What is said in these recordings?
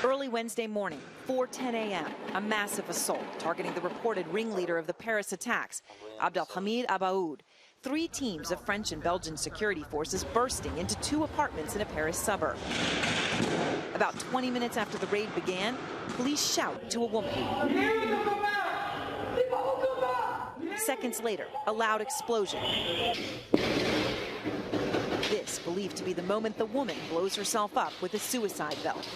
Early Wednesday morning, 4:10 a.m., a massive assault targeting the reported ringleader of the Paris attacks, Abdelhamid Abaoud. 3 teams of French and Belgian security forces bursting into 2 apartments in a Paris suburb. About 20 minutes after the raid began, police shout to a woman. Seconds later, a loud explosion. This believed to be the moment the woman blows herself up with a suicide belt.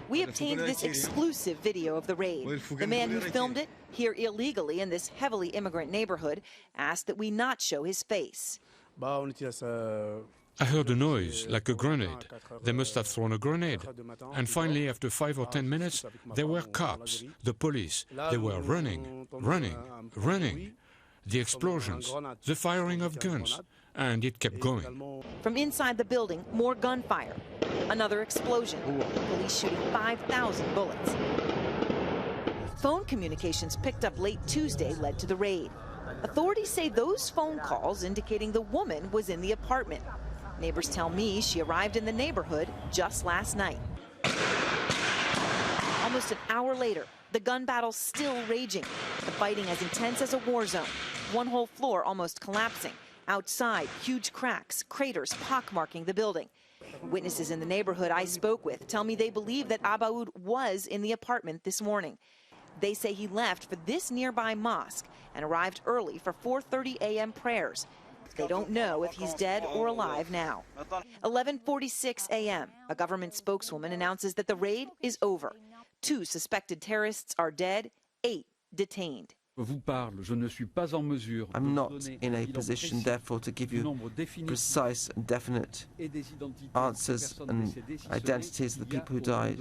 We obtained this exclusive video of the raid. The man who filmed it, here illegally in this heavily immigrant neighborhood, asked that we not show his face. I heard a noise, like a grenade. They must have thrown a grenade. And finally, after 5 or 10 minutes, there were cops, the police. They were running, running, running. The explosions, the firing of guns, and it kept going. From inside the building, more gunfire. Another explosion. Police shooting 5,000 bullets. Phone communications picked up late Tuesday led to the raid. Authorities say those phone calls indicating the woman was in the apartment. Neighbors tell me she arrived in the neighborhood just last night. Almost an hour later, the gun battle's still raging. The fighting as intense as a war zone. One whole floor almost collapsing. Outside, huge cracks, craters pockmarking the building. Witnesses in the neighborhood I spoke with tell me they believe that Abaoud was in the apartment this morning. They say he left for this nearby mosque and arrived early for 4:30 a.m. prayers. They don't know if he's dead or alive now. 11:46 a.m., a government spokeswoman announces that the raid is over. 2 suspected terrorists are dead, 8 detained. I'm not in a position, therefore, to give you precise and definite answers and identities of the people who died.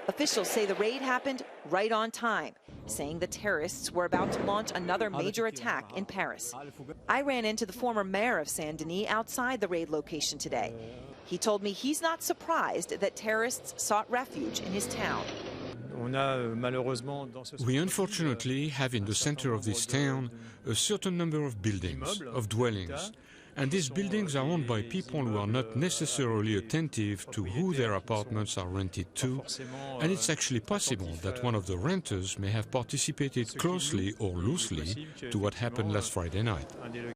Officials say the raid happened right on time, saying the terrorists were about to launch another major attack in Paris. I ran into the former mayor of Saint-Denis outside the raid location today. He told me he's not surprised that terrorists sought refuge in his town. We unfortunately have in the center of this town a certain number of buildings, of dwellings. And these buildings are owned by people who are not necessarily attentive to who their apartments are rented to, and it's actually possible that one of the renters may have participated closely or loosely to what happened last Friday night.